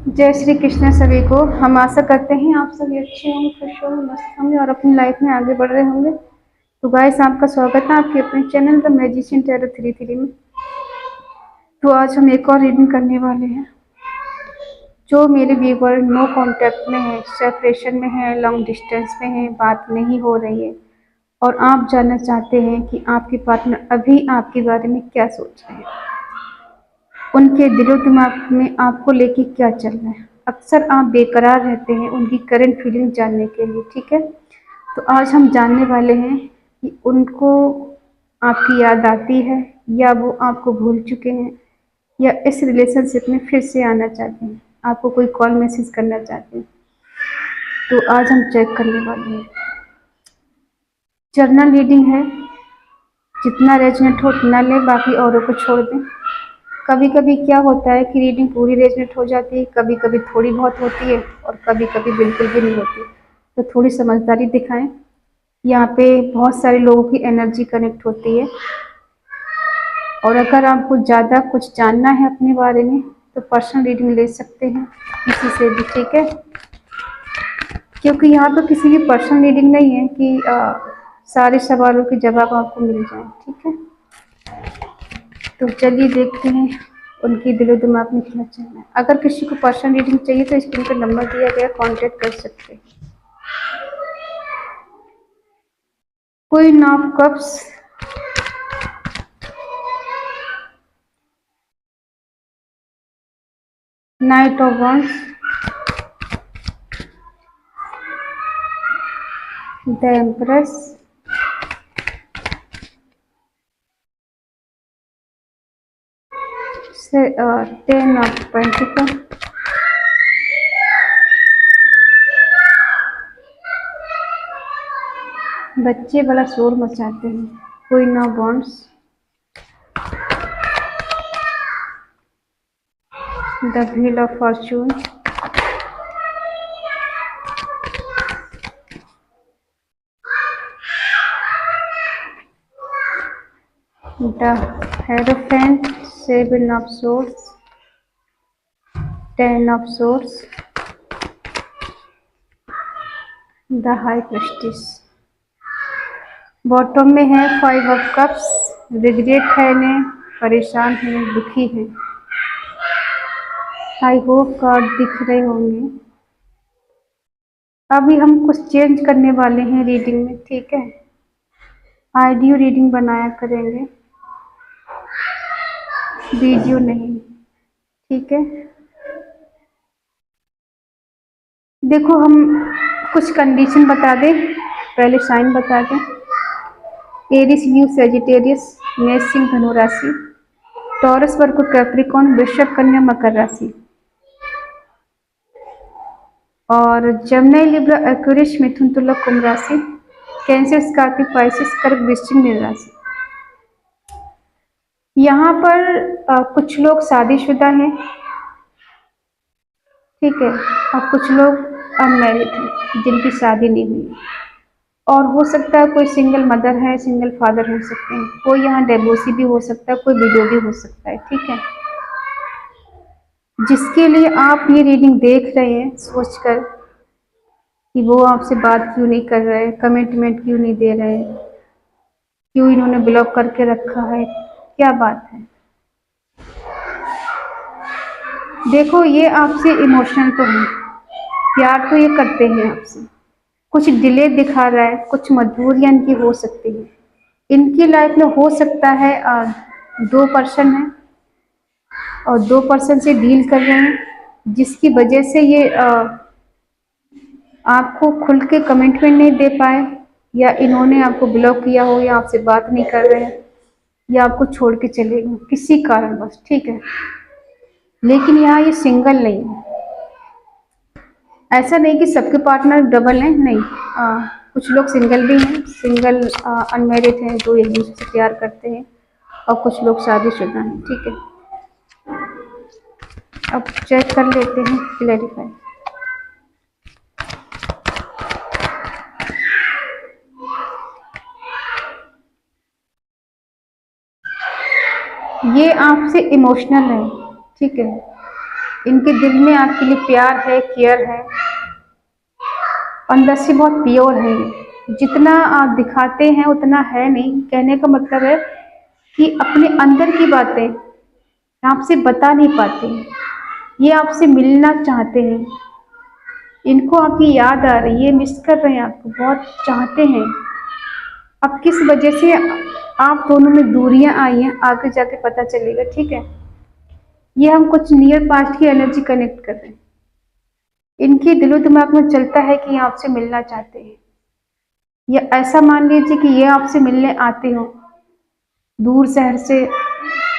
जय श्री कृष्ण सभी को। हम आशा करते हैं आप सभी अच्छे होंगे, खुश होंगे, मस्त होंगे और अपनी लाइफ में आगे बढ़ रहे होंगे। तो गाइस, आपका स्वागत है आपके अपने चैनल द मैजिशियन टैरो 33 में। तो आज हम एक और रीडिंग करने वाले हैं। जो मेरे व्यूवर नो कांटेक्ट में है, सेपरेशन में है, लॉन्ग डिस्टेंस में है, बात नहीं हो रही है और आप जानना चाहते हैं कि आपके पार्टनर अभी आपके बारे में क्या सोच रहे हैं, उनके दिलो दिमाग में आपको लेके क्या चल रहा है। अक्सर आप बेकरार रहते हैं उनकी करंट फीलिंग जानने के लिए। ठीक है, तो आज हम जानने वाले हैं कि उनको आपकी याद आती है या वो आपको भूल चुके हैं या इस रिलेशनशिप में फिर से आना चाहते हैं, आपको कोई कॉल मैसेज करना चाहते हैं। तो आज हम चेक करने वाले हैं। जर्नल रीडिंग है, जितना रेजनेट हो उतना ले, बाकी औरों को छोड़ दें। कभी कभी क्या होता है कि रीडिंग पूरी रेजनेट हो जाती है, कभी कभी थोड़ी बहुत होती है और कभी कभी बिल्कुल भी नहीं होती। तो थोड़ी समझदारी दिखाएं। यहाँ पे बहुत सारे लोगों की एनर्जी कनेक्ट होती है और अगर आपको ज़्यादा कुछ जानना है अपने बारे में तो पर्सनल रीडिंग ले सकते हैं किसी से भी। ठीक है, क्योंकि यहाँ पर किसी की पर्सनल रीडिंग नहीं है कि सारे सवालों के जवाब आपको मिल जाए। ठीक है, तो चलिए देखते हैं उनकी दिलो दिमाग में क्या चल रहा है। अगर किसी को पर्सनल रीडिंग चाहिए तो स्क्रीन पर नंबर दिया गया, कांटेक्ट कर सकते हैं। Queen of cups, night of wands, the empress, ten of pentacle, बच्चे बड़ा शोर मचाते हैं, queen of wands, the wheel of Fortune, the hierophant, seven of source, ten of source, the high prestige. Bottom में है फाइव ऑफ कप्स, रिग्रेट है इन्हें, परेशान है, दुखी है। आई होप कार्ड दिख रहे होंगे। अभी हम कुछ चेंज करने वाले हैं रीडिंग में। ठीक है, ऑडियो रीडिंग बनाया करेंगे, वीडियो नहीं। ठीक है, देखो हम कुछ कंडीशन बता दें, पहले साइन बता दें। एरिस न्यू सेजिटेरियस, मेष सिंह धनु राशि, टॉरस वर्गो कैप्रिकॉन, वृषभ कन्या मकर राशि और जमनाई लिब्रा एक्वेरियस मिथुन तुला कुंभ राशि, कैंसर स्कॉर्पियो पाइसेस कर्क वृश्चिक मीन राशि। यहाँ पर कुछ लोग शादीशुदा हैं, ठीक है, और कुछ लोग अनमैरिड हैं जिनकी शादी नहीं हुई। और हो सकता है कोई सिंगल मदर है, सिंगल फादर हो सकते हैं, कोई यहाँ डिवोर्सी भी हो सकता है, कोई विडो भी हो सकता है। ठीक है, जिसके लिए आप ये रीडिंग देख रहे हैं सोचकर कि वो आपसे बात क्यों नहीं कर रहे, कमिटमेंट क्यों नहीं दे रहे, क्यों इन्होंने ब्लॉक करके रखा है, क्या बात है। देखो, ये आपसे इमोशनल तो है, प्यार तो ये करते हैं आपसे, कुछ डिले दिखा रहा है, कुछ मजबूरियां इनकी हो सकती है। इनकी लाइफ में हो सकता है 2 पर्सन है और 2 पर्सन से डील कर रहे हैं, जिसकी वजह से ये आपको खुल के कमिटमेंट नहीं दे पाए, या इन्होंने आपको ब्लॉक किया हो, या आपसे बात नहीं कर रहे हैं, या आपको छोड़ के चले गए किसी कारणवश। ठीक है, लेकिन यहाँ ये सिंगल नहीं है। ऐसा नहीं कि सबके पार्टनर डबल हैं, नहीं। कुछ लोग सिंगल भी हैं, सिंगल अनमैरिड हैं जो एक दूसरे से प्यार करते हैं, और कुछ लोग शादीशुदा हैं। ठीक है, अब चेक कर लेते हैं, क्लैरिफाई। ये आपसे इमोशनल है, ठीक है, इनके दिल में आपके लिए प्यार है, केयर है, अंदर से बहुत प्योर है। ये जितना आप दिखाते हैं उतना है नहीं। कहने का मतलब है कि अपने अंदर की बातें आपसे बता नहीं पाते। ये आपसे मिलना चाहते हैं, इनको आपकी याद आ रही है, मिस कर रहे हैं, आपको बहुत चाहते हैं। अब किस वजह से आप दोनों में दूरियां आई हैं आगे जाके पता चलेगा, ठीक है। ये हम कुछ नियर पास्ट की एनर्जी कनेक्ट कर रहे हैं। इनके दिलो दिमाग में चलता है कि ये आपसे मिलना चाहते हैं, या ऐसा मान लीजिए कि ये आपसे मिलने आते हो दूर शहर से,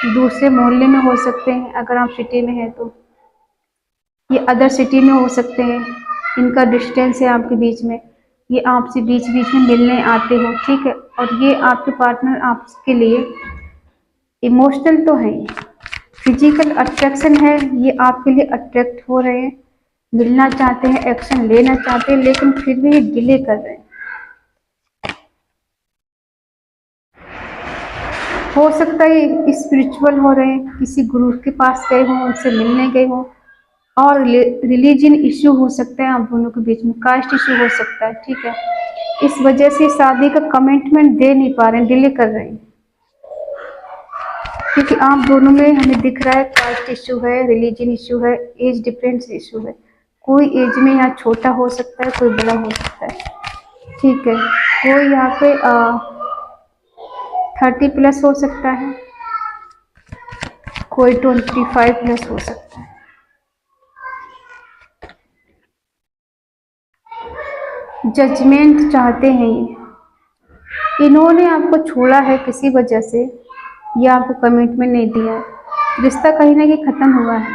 दूसरे मोहल्ले में हो सकते हैं अगर आप सिटी में हैं तो, ये अदर सिटी में हो सकते हैं। इनका डिस्टेंस है आपके बीच में, ये आपसे बीच बीच में मिलने आते हो, ठीक है। और ये आपके पार्टनर आपके लिए इमोशनल तो है, फिजिकल अट्रैक्शन है, ये आपके लिए अट्रैक्ट हो रहे हैं, मिलना चाहते हैं, एक्शन लेना चाहते हैं, लेकिन फिर भी ये डिले कर रहे हैं। हो सकता है स्पिरिचुअल हो रहे हैं, किसी गुरु के पास गए हों, उनसे मिलने गए हों, और रिलीजन इश्यू हो सकता है आप दोनों के बीच में, कास्ट इश्यू हो सकता है, ठीक है। इस वजह से शादी का कमिटमेंट दे नहीं पा रहे हैं, डिले कर रहे हैं, क्योंकि आप दोनों में हमें दिख रहा है कास्ट इश्यू है, रिलीजन इश्यू है, एज डिफरेंस इश्यू है। कोई एज में यहाँ छोटा हो सकता है, कोई बड़ा हो सकता है, ठीक है। कोई यहाँ पे 30 प्लस हो सकता है, कोई 25 प्लस हो सकता है। जजमेंट चाहते हैं ये, इन्होंने आपको छोड़ा है किसी वजह से, या आपको कमिटमेंट नहीं दिया है, रिश्ता कहीं ना कहीं खत्म हुआ है,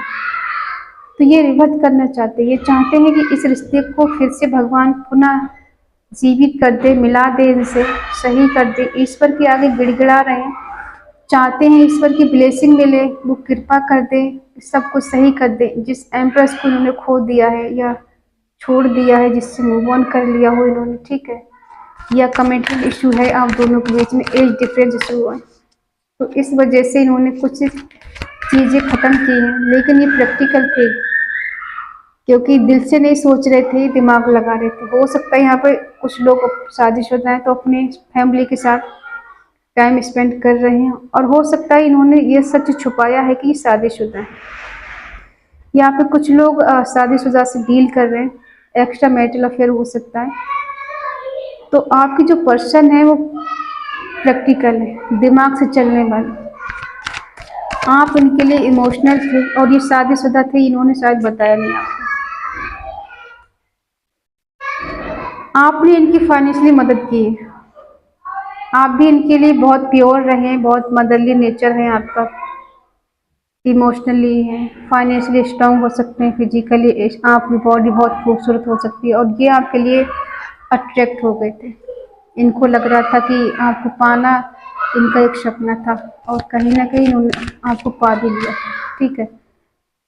तो ये रिवर्स करना चाहते हैं। ये चाहते हैं कि इस रिश्ते को फिर से भगवान पुनः जीवित कर दे, मिला दे, इनसे सही कर दे। ईश्वर के आगे गिड़गिड़ा रहे हैं, चाहते हैं ईश्वर की ब्लेसिंग मिले, वो कृपा कर दे, सब कुछ सही कर दे। जिस एम्प्रेस को इन्होंने खो दिया है या छोड़ दिया है, जिससे मूव ऑन कर लिया हो इन्होंने, ठीक है, या कमिटमेंट इशू है आप दोनों के बीच में, एज डिफरेंस इशू है, तो इस वजह से इन्होंने कुछ चीज़ें ख़त्म की हैं। लेकिन ये प्रैक्टिकल थे, क्योंकि दिल से नहीं सोच रहे थे, दिमाग लगा रहे थे। हो सकता है यहाँ पे कुछ लोग शादीशुदा हैं तो अपने फैमिली के साथ टाइम स्पेंड कर रहे हैं, और हो सकता है इन्होंने ये सच छुपाया है कि शादीशुदा है। यहाँ पे कुछ लोग शादीशुदा से डील कर रहे हैं, एक्स्ट्रा मैरिटल अफेयर हो सकता है। तो आपकी जो पर्सन है वो प्रैक्टिकल है, दिमाग से चलने वाले, आप इनके लिए इमोशनल थे, और ये शादीशुदा थे, इन्होंने शायद बताया नहीं आपको। आपने इनकी फाइनेंशियली मदद की है, आप भी इनके लिए बहुत प्योर रहे, बहुत मदरली नेचर है आपका, इमोशनली है, फाइनेंशियली स्ट्रांग हो सकते हैं, फिजिकली आपकी बॉडी बहुत खूबसूरत हो सकती है, और ये आपके लिए अट्रैक्ट हो गए थे। इनको लग रहा था कि आपको पाना इनका एक सपना था, और कहीं ना कहीं इन्होंने आपको पा भी लिया था, ठीक है।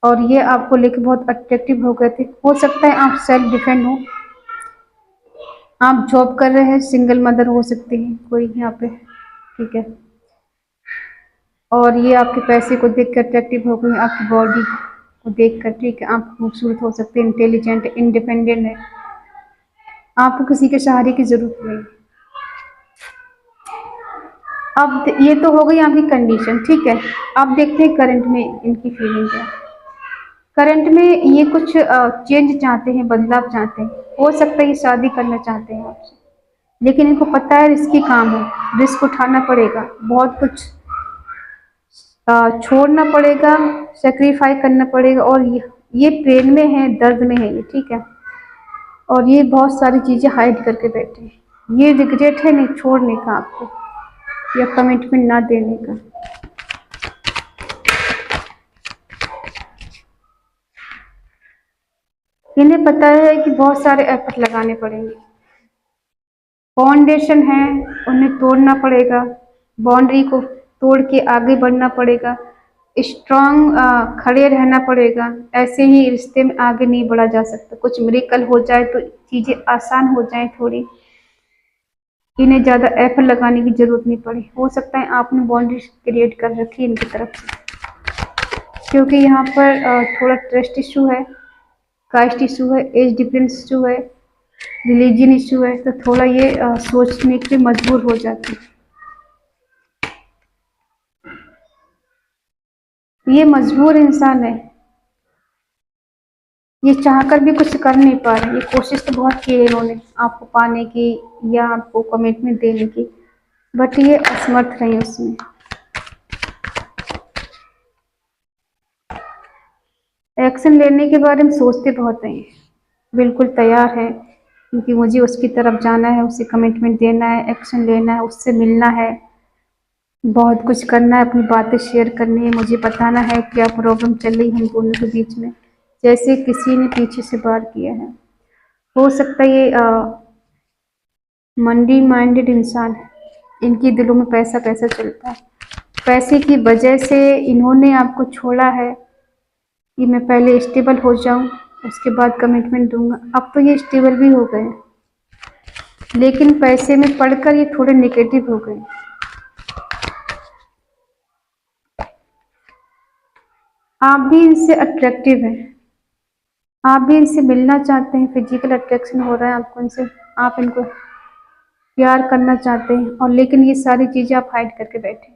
और ये आपको लेके बहुत अट्रैक्टिव हो गए थे। हो सकता है आप सेल्फ डिफेंड हो, आप जॉब कर रहे हैं, सिंगल मदर हो सकती हैं कोई यहाँ पे, ठीक है। और ये आपके पैसे को देख कर अट्रैक्टिव हो गई, आपकी बॉडी को देख कर, ठीक है। आप खूबसूरत हो सकते हैं, इंटेलिजेंट, इंडिपेंडेंट है, आपको किसी के सहारे की जरूरत नहीं। अब ये तो हो गई आपकी कंडीशन, ठीक है। अब देखते हैं करंट में इनकी फीलिंग क्या है। करंट में ये कुछ चेंज चाहते हैं, बदलाव चाहते हैं। हो सकता है ये शादी करना चाहते हैं आपसे, लेकिन इनको पता है रिस्की काम है, रिस्क उठाना पड़ेगा, बहुत कुछ छोड़ना पड़ेगा, सेक्रीफाई करना पड़ेगा, और ये पेन में है, दर्द में है ये, ठीक है। और ये बहुत सारी चीज़ें हाइड करके बैठे हैं। ये रिग्रेट है नहीं छोड़ने का आपको, या कमिटमेंट ना देने का। इन्हें पता है कि बहुत सारे एफर्ट लगाने पड़ेंगे, फाउंडेशन है उन्हें तोड़ना पड़ेगा, बाउंड्री को तोड़ के आगे बढ़ना पड़ेगा, स्ट्रांग खड़े रहना पड़ेगा। ऐसे ही रिश्ते में आगे नहीं बढ़ा जा सकता। कुछ मिरेकल हो जाए तो चीज़ें आसान हो जाए थोड़ी, इन्हें ज़्यादा एफर्ट लगाने की जरूरत नहीं पड़ी। हो सकता है आपने बाउंड्री क्रिएट कर रखी है इनकी तरफ से, क्योंकि यहाँ पर थोड़ा ट्रस्ट इशू है, कास्ट इशू है, एज डिफरेंस इशू है, रिलीजन इशू है, तो थोड़ा ये सोचने के लिए मजबूर हो जाते हैं। ये मजबूर इंसान है, ये चाहकर भी कुछ कर नहीं पा रहे। ये कोशिश तो बहुत की है इन्होंने आपको पाने की या आपको कमिटमेंट देने की, बट ये असमर्थ रही उसमें। एक्शन लेने के बारे में सोचते बहुत हैं, बिल्कुल तैयार है, क्योंकि मुझे उसकी तरफ जाना है, उसे कमिटमेंट देना है, एक्शन लेना है, उससे मिलना है, बहुत कुछ करना है, अपनी बातें शेयर करनी है, मुझे बताना है क्या प्रॉब्लम चल रही है हम दोनों के बीच में, जैसे किसी ने पीछे से वार किया है। हो सकता है ये मंडी माइंडेड इंसान है, इनके दिलों में पैसा पैसा चलता है, पैसे की वजह से इन्होंने आपको छोड़ा है कि मैं पहले स्टेबल हो जाऊं, उसके बाद कमिटमेंट दूंगा। अब तो ये स्टेबल भी हो गए, लेकिन पैसे में पड़कर ये थोड़े नेगेटिव हो गए। आप भी इनसे अट्रैक्टिव हैं, आप भी इनसे मिलना चाहते हैं, फिजिकल अट्रैक्शन हो रहा है आपको इनसे, आप इनको प्यार करना चाहते हैं, और लेकिन ये सारी चीजें आप हाइड करके बैठे हैं।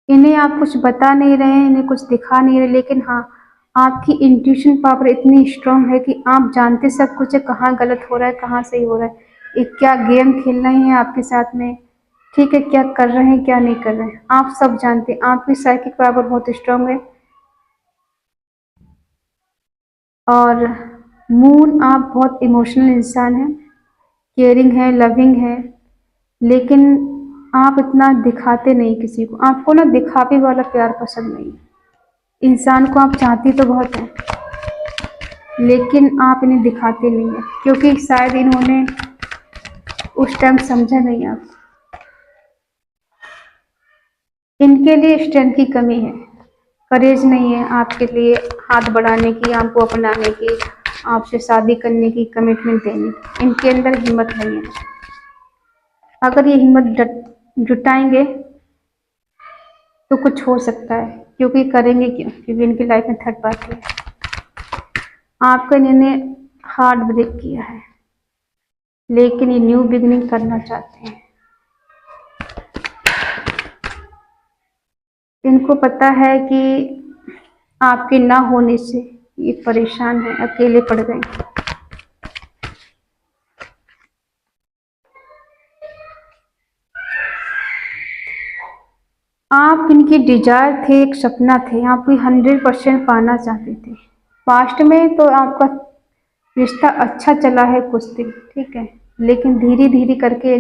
इन्हें आप कुछ बता नहीं रहे हैं, इन्हें कुछ दिखा नहीं रहे, लेकिन हाँ, आपकी इंट्यूशन पावर इतनी स्ट्रांग है कि आप जानते सब कुछ है, कहाँ गलत हो रहा है, कहाँ सही हो रहा है, एक क्या गेम खेल रहे हैं आपके साथ में, ठीक है, क्या कर रहे हैं क्या नहीं कर रहे हैं, आप सब जानते हैं। आपकी साइकिक पावर बहुत स्ट्रांग है। और मून, आप बहुत इमोशनल इंसान हैं, केयरिंग है, लविंग है, लेकिन आप इतना दिखाते नहीं किसी को, आपको ना दिखावे वाला प्यार पसंद नहीं। इंसान को आप चाहती तो बहुत है, लेकिन आप इन्हें दिखाते नहीं है, क्योंकि शायद इन्होंने उस टाइम समझा नहीं आप। इनके लिए स्ट्रेंथ की कमी है, करेज नहीं है आपके लिए हाथ बढ़ाने की, आपको अपनाने की, आपसे शादी करने की, कमिटमेंट देने की, इनके अंदर हिम्मत नहीं है। अगर ये हिम्मत जुटाएंगे तो कुछ हो सकता है, क्योंकि करेंगे क्यों, क्योंकि इनकी लाइफ में थर्ड पार्टी है। आपका इन्होंने हार्ट ब्रेक किया है, लेकिन ये न्यू बिगनिंग करना चाहते हैं। इनको पता है कि आपके ना होने से ये परेशान है, अकेले पड़ गए। आप इनकी डिजायर थे, एक सपना थे, आप 100% पाना चाहते थे। पास्ट में तो आपका रिश्ता अच्छा चला है कुछ दिन, ठीक है, लेकिन धीरे धीरे करके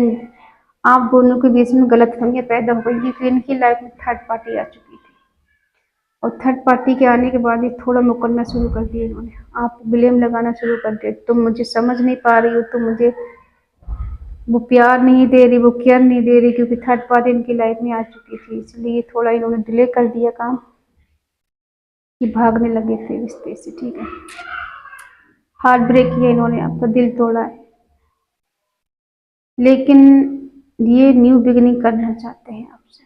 आप दोनों के बीच में गलतफहमियां पैदा हो गई, क्योंकि इनकी लाइफ में थर्ड पार्टी आ चुकी थी, और थर्ड पार्टी के आने के बाद ये थोड़ा मुकरना शुरू कर दिया इन्होंने, आप ब्लेम लगाना शुरू कर दिया, तुम मुझे समझ नहीं पा रही हो, तुम मुझे वो प्यार नहीं दे रही, वो केयर नहीं दे रही, क्योंकि थर्ड पार्टी इनकी लाइफ में आ चुकी थी, इसलिए थोड़ा इन्होंने डिले कर दिया काम, कि भागने लगे थे रिश्ते से, ठीक है। हार्ट ब्रेक किया इन्होंने, आपका दिल तोड़ा है, लेकिन ये न्यू बिगिनिंग करना चाहते हैं आपसे,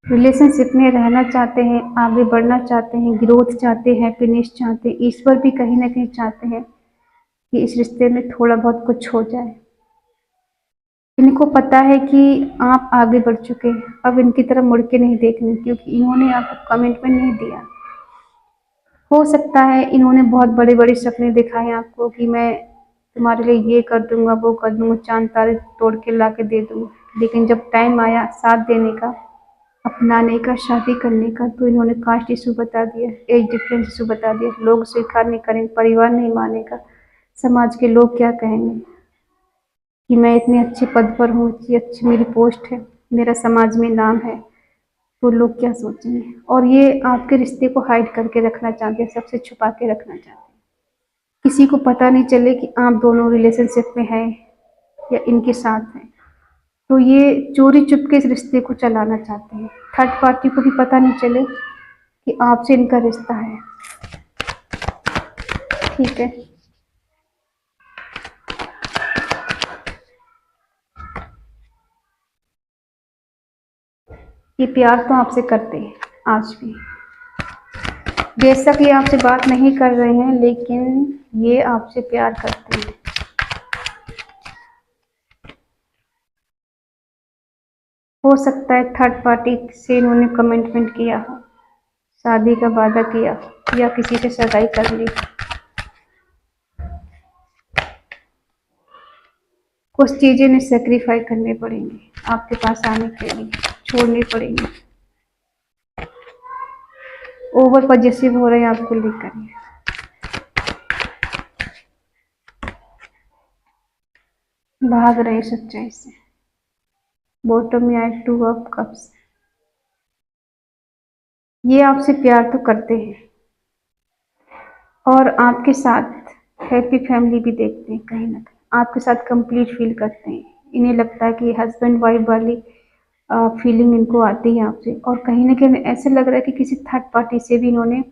रिलेशनशिप में रहना चाहते हैं, आगे बढ़ना चाहते हैं, ग्रोथ चाहते हैं, फिनिश चाहते हैं, ईश्वर भी कहीं ना कहीं चाहते हैं कि इस रिश्ते में थोड़ा बहुत कुछ हो जाए। इनको पता है कि आप आगे बढ़ चुके हैं, अब इनकी तरफ मुड़ के नहीं देखना, क्योंकि इन्होंने आपको कमिटमेंट नहीं दिया। हो सकता है इन्होंने बहुत बड़े बड़े सपने दिखाए आपको कि मैं तुम्हारे लिए ये कर दूंगा, वो कर दूंगा, चांद तारे तोड़ के ला के दे दूंगा, लेकिन जब टाइम आया साथ देने का, अपनाने का, शादी करने का, तो इन्होंने कास्ट इशू बता दिया, एज डिफरेंस इशू बता दिया, लोग स्वीकार नहीं करेंगे, परिवार नहीं मानेगा, समाज के लोग क्या कहेंगे कि मैं इतने अच्छे पद पर हूँ, इतनी अच्छी मेरी पोस्ट है, मेरा समाज में नाम है, तो लोग क्या सोचेंगे। और ये आपके रिश्ते को हाइड करके रखना चाहते हैं, सबसे छुपा के रखना चाहते हैं, किसी को पता नहीं चले कि आप दोनों रिलेशनशिप में हैं या इनके साथ हैं, तो ये चोरी चुपके इस रिश्ते को चलाना चाहते हैं, थर्ड पार्टी को भी पता नहीं चले कि आपसे इनका रिश्ता है, ठीक है। ये प्यार तो आपसे करते हैं, आज भी। बेशक ये आपसे बात नहीं कर रहे हैं, लेकिन ये आपसे प्यार करते हैं। हो सकता है थर्ड पार्टी से इन्होंने कमिटमेंट किया हो, शादी का वादा किया हो, या किसी से सगाई कर ली। कुछ चीजें इन्हें सेक्रीफाई करनी पड़ेंगी आपके पास आने के लिए, छोड़नी पड़ेंगी। ओवर पॉजिटिव हो रहे हैं आपको लेकर, भाग रहे हैं सच्चाई से। बॉटम में आए 2 ऑफ कप्स। ये आपसे प्यार तो करते हैं और आपके साथ हैप्पी फैमिली भी देखते हैं, कहीं ना कहीं आपके साथ कंप्लीट फील करते हैं। इन्हें लगता है कि हस्बैंड वाइफ वाली फीलिंग इनको आती है आपसे, और कहीं ना कहीं ऐसे लग रहा है कि किसी थर्ड पार्टी से भी इन्होंने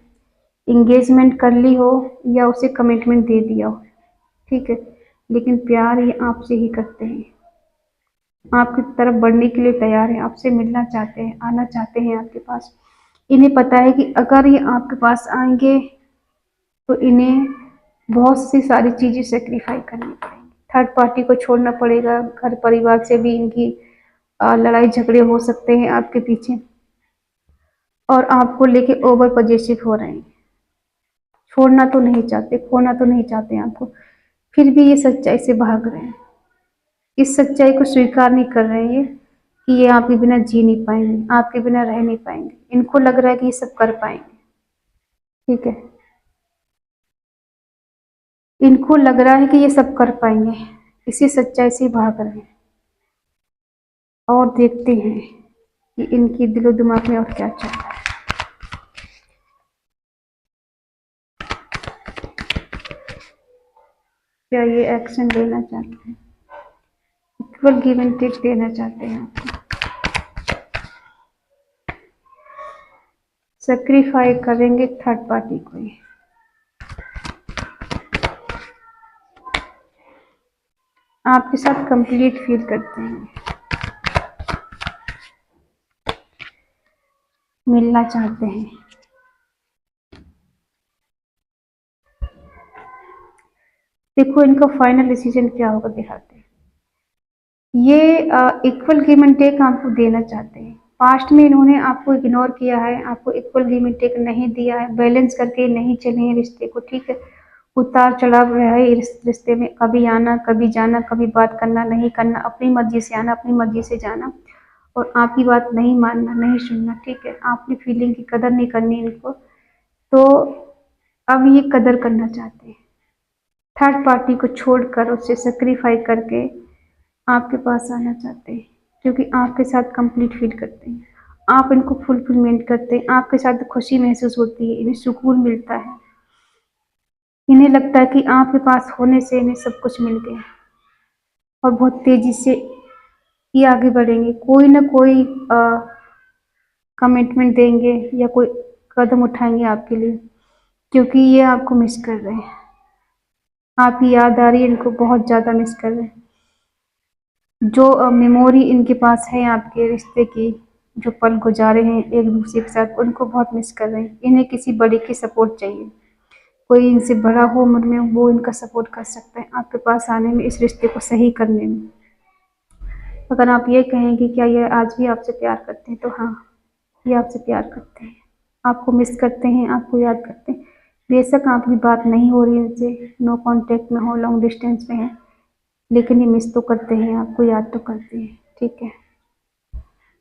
इंगेजमेंट कर ली हो या उसे कमिटमेंट दे दिया हो, ठीक है। लेकिन प्यार ये आपसे ही करते हैं, आपकी तरफ बढ़ने के लिए तैयार है, आपसे मिलना चाहते हैं, आना चाहते हैं आपके पास। इन्हें पता है कि अगर ये आपके पास आएंगे तो इन्हें बहुत सी सारी चीज़ें सेक्रीफाई करनी पड़ेंगी। थर्ड पार्टी को छोड़ना पड़ेगा, घर परिवार से भी इनकी लड़ाई झगड़े हो सकते हैं आपके पीछे, और आपको लेके ओवर पॉजिटिव हो रहे हैं। छोड़ना तो नहीं चाहते, खोना तो नहीं चाहते आपको, फिर भी ये सच्चाई से भाग रहे हैं। इस सच्चाई को स्वीकार नहीं कर रहे हैं कि ये आपके बिना जी नहीं पाएंगे, आपके बिना रह नहीं पाएंगे। इनको लग रहा है कि ये सब कर पाएंगे, ठीक है। इनको लग रहा है कि ये सब कर पाएंगे, इसी सच्चाई से भाग रहे हैं। और देखते हैं कि इनकी दिलो दिमाग में और क्या चल रहा है। क्या ये एक्शन लेना चाहते हैं, इक्वल गिव एंड टेक देना चाहते हैं आपको, सेक्रीफाई करेंगे थर्ड पार्टी को ही। आपके साथ कंप्लीट फील करते हैं, मिलना चाहते हैं। देखो इनका फाइनल डिसीजन क्या होगा, दिखाते हैं। ये इक्वल गिव एंड टेक आपको देना चाहते हैं। पास्ट में इन्होंने आपको इग्नोर किया है, आपको इक्वल गिव एंड टेक नहीं दिया है, बैलेंस करके नहीं चले हैं रिश्ते को, ठीक है। उतार चढ़ाव रहा है इस रिश्ते में, कभी आना कभी जाना, कभी बात करना नहीं करना, अपनी मर्जी से आना अपनी मर्जी से जाना, और आपकी बात नहीं मानना नहीं सुनना, ठीक है। आपकी फीलिंग की कदर नहीं करनी इनको, तो अब ये कदर करना चाहते हैं। थर्ड पार्टी को छोड़कर उससे सेक्रीफाई करके आपके पास आना चाहते हैं, क्योंकि आपके साथ कंप्लीट फील करते हैं, आप इनको फुलफिलमेंट करते हैं, आपके साथ खुशी महसूस होती है, इन्हें सुकून मिलता है। इन्हें लगता है कि आपके पास होने से इन्हें सब कुछ मिल गया, और बहुत तेजी से ये आगे बढ़ेंगे, कोई ना कोई कमिटमेंट देंगे या कोई कदम उठाएंगे आपके लिए, क्योंकि ये आपको मिस कर रहे हैं, आपकी याद आ रही है, इनको बहुत ज़्यादा मिस कर रहे हैं। जो मेमोरी इनके पास है आपके रिश्ते की, जो पल गुजारे हैं एक दूसरे के साथ, उनको बहुत मिस कर रहे हैं। इन्हें किसी बड़े की सपोर्ट चाहिए, कोई इनसे बड़ा हो उम्र में, वो इनका सपोर्ट कर सकता है आपके पास आने में, इस रिश्ते को सही करने में। अगर आप ये कहेंगे क्या ये आज भी आपसे प्यार करते हैं, तो हाँ, ये आपसे प्यार करते हैं, आपको मिस करते हैं, आपको याद करते हैं। बेशक आपकी बात नहीं हो रही इनसे, नो कांटेक्ट में हो, लॉन्ग डिस्टेंस में है, लेकिन ये मिस तो करते हैं, आपको याद तो करते हैं, ठीक है।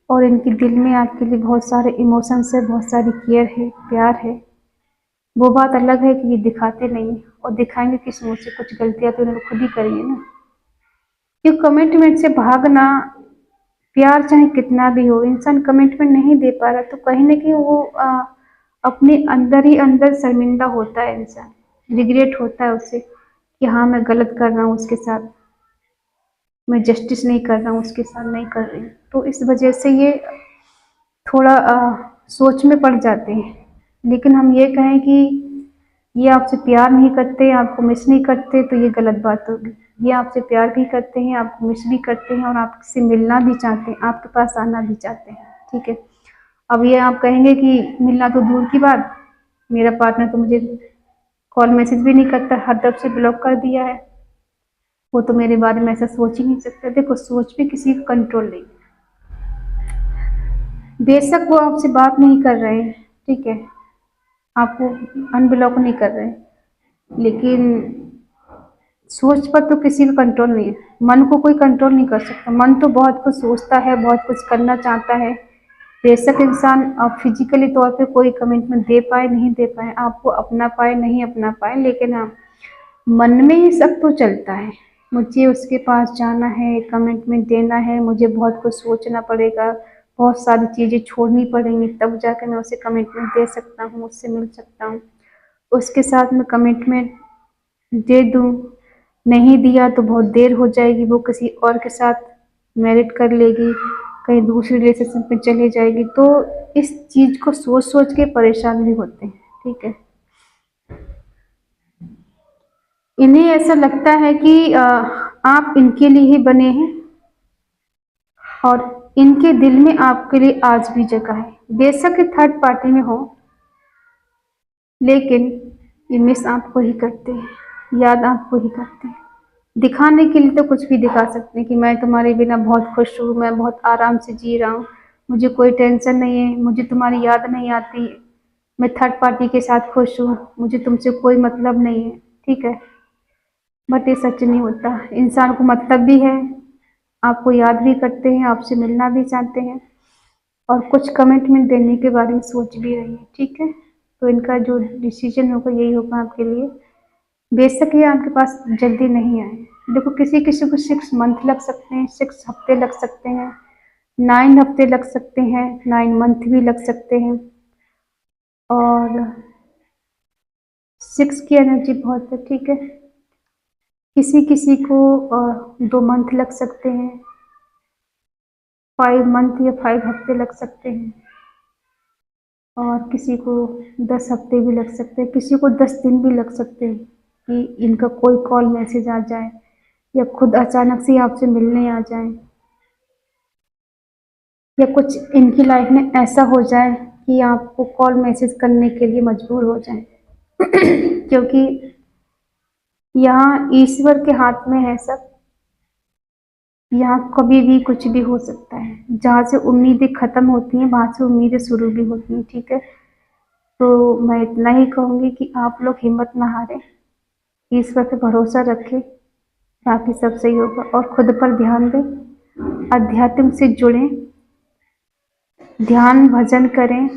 और इनके दिल में आपके लिए बहुत सारे इमोशंस है, बहुत सारी केयर है, प्यार है। वो बात अलग है कि ये दिखाते नहीं है, और दिखाएंगे किस मुँह से, कुछ गलतियां तो इन्होंने खुद ही करी है ना। क्यों कमिटमेंट से भागना, प्यार चाहे कितना भी हो, इंसान कमिटमेंट नहीं दे पा रहा तो कहीं ना कहीं वो अपने अंदर ही अंदर शर्मिंदा होता है इंसान, रिग्रेट होता है उससे कि हाँ मैं गलत कर रहा हूँ उसके साथ, मैं जस्टिस नहीं कर रहा हूँ उसके साथ, नहीं कर रही हूँ। तो इस वजह से ये थोड़ा सोच में पड़ जाते हैं। लेकिन हम ये कहें कि ये आपसे प्यार नहीं करते, आपको मिस नहीं करते, तो ये गलत बात होगी। ये आपसे प्यार भी करते हैं, आपको मिस भी करते हैं, और आपसे मिलना भी चाहते हैं, आपके पास आना भी चाहते हैं, ठीक है। अब ये आप कहेंगे कि मिलना तो दूर की बात, मेरा पार्टनर तो मुझे कॉल मैसेज भी नहीं करता, हर तरफ से ब्लॉक कर दिया है, वो तो मेरे बारे में ऐसा सोच ही नहीं सकता। देखो, सोच पे किसी का कंट्रोल नहीं। बेशक वो आपसे बात नहीं कर रहे हैं, ठीक है, आपको अनब्लॉक नहीं कर रहे हैं, लेकिन सोच पर तो किसी का कंट्रोल नहीं है। मन को कोई कंट्रोल नहीं कर सकता। मन तो बहुत कुछ सोचता है, बहुत कुछ करना चाहता है। बेशक इंसान फिजिकली तौर पे कोई कमिटमेंट दे पाए नहीं दे पाए, आपको अपना पाए नहीं अपना पाए, लेकिन हाँ, मन में ही सब तो चलता है। मुझे उसके पास जाना है, कमिटमेंट देना है, मुझे बहुत कुछ सोचना पड़ेगा, बहुत सारी चीज़ें छोड़नी पड़ेंगी, तब जाकर मैं उसे कमिटमेंट दे सकता हूँ, उससे मिल सकता हूँ, उसके साथ मैं कमिटमेंट दे दूँ। नहीं दिया तो बहुत देर हो जाएगी, वो किसी और के साथ मैरिड कर लेगी, कहीं दूसरे रिलेशनशिप में चली जाएगी, तो इस चीज़ को सोच सोच के परेशान भी होते हैं, ठीक है। इन्हें ऐसा लगता है कि आप इनके लिए ही बने हैं और इनके दिल में आपके लिए आज भी जगह है। बेशक थर्ड पार्टी में हो, लेकिन ये मिस आपको ही करते हैं, याद आपको ही करते हैं। दिखाने के लिए तो कुछ भी दिखा सकते हैं कि मैं तुम्हारे बिना बहुत खुश हूँ, मैं बहुत आराम से जी रहा हूँ, मुझे कोई टेंशन नहीं है, मुझे तुम्हारी याद नहीं आती, मैं थर्ड पार्टी के साथ खुश हूँ, मुझे तुमसे कोई मतलब नहीं है, ठीक है। बट ये सच नहीं होता। इंसान को मतलब भी है, आपको याद भी करते हैं, आपसे मिलना भी चाहते हैं, और कुछ कमिटमेंट देने के बारे में सोच भी रही है, ठीक है। तो इनका जो डिसीजन होगा यही होगा आपके लिए। बेशक ये आपके पास जल्दी नहीं आए। देखो, किसी किसी को 6 मंथ लग सकते हैं, 6 हफ्ते लग सकते हैं, 9 हफ्ते लग सकते हैं, 9 मंथ भी लग सकते हैं, और 6 की एनर्जी बहुत है, ठीक है। किसी किसी को 2 मंथ लग सकते हैं, 5 मंथ या 5 हफ्ते लग सकते हैं, और किसी को 10 हफ्ते भी लग सकते हैं, किसी को 10 दिन भी लग सकते हैं कि इनका कोई कॉल मैसेज आ जाए या खुद अचानक से आपसे मिलने आ जाए, या कुछ इनकी लाइफ में ऐसा हो जाए कि आपको कॉल मैसेज करने के लिए मजबूर हो जाए। क्योंकि यहाँ ईश्वर के हाथ में है सब। यहाँ कभी भी कुछ भी हो सकता है। जहाँ से उम्मीदें खत्म होती हैं, वहाँ से उम्मीदें शुरू भी होती हैं, ठीक है। तो मैं इतना ही कहूँगी कि आप लोग हिम्मत ना हारें, ईश्वर पे भरोसा रखें, बाकी सब सही होगा, और खुद पर ध्यान दें, अध्यात्म से जुड़ें, ध्यान भजन करें,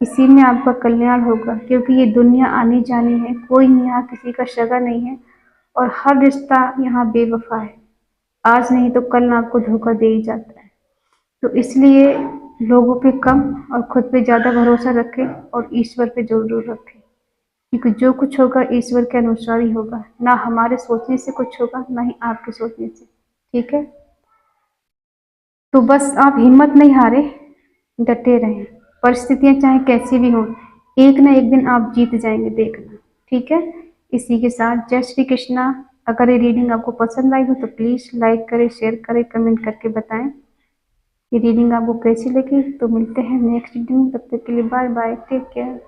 इसी में आपका कल्याण होगा। क्योंकि ये दुनिया आनी जानी है, कोई यहाँ किसी का सगा नहीं है, और हर रिश्ता यहाँ बेवफा है। आज नहीं तो कल आपको धोखा दे ही जाता है। तो इसलिए लोगों पे कम और खुद पे ज़्यादा भरोसा रखें, और ईश्वर पे जरूर रखें, क्योंकि जो कुछ होगा ईश्वर के अनुसार ही होगा। ना हमारे सोचने से कुछ होगा, ना ही आपके सोचने से, ठीक है। तो बस आप हिम्मत नहीं हारे, डटे रहें, परिस्थितियां चाहे कैसी भी हों, एक ना एक दिन आप जीत जाएंगे, देखना, ठीक है। इसी के साथ जय श्री कृष्णा। अगर ये रीडिंग आपको पसंद आई हो तो प्लीज़ लाइक करें, शेयर करें, कमेंट करके बताएं ये रीडिंग आपको कैसी लगी। तो मिलते हैं नेक्स्ट रीडिंग, तब तक के लिए बाय बाय, टेक केयर।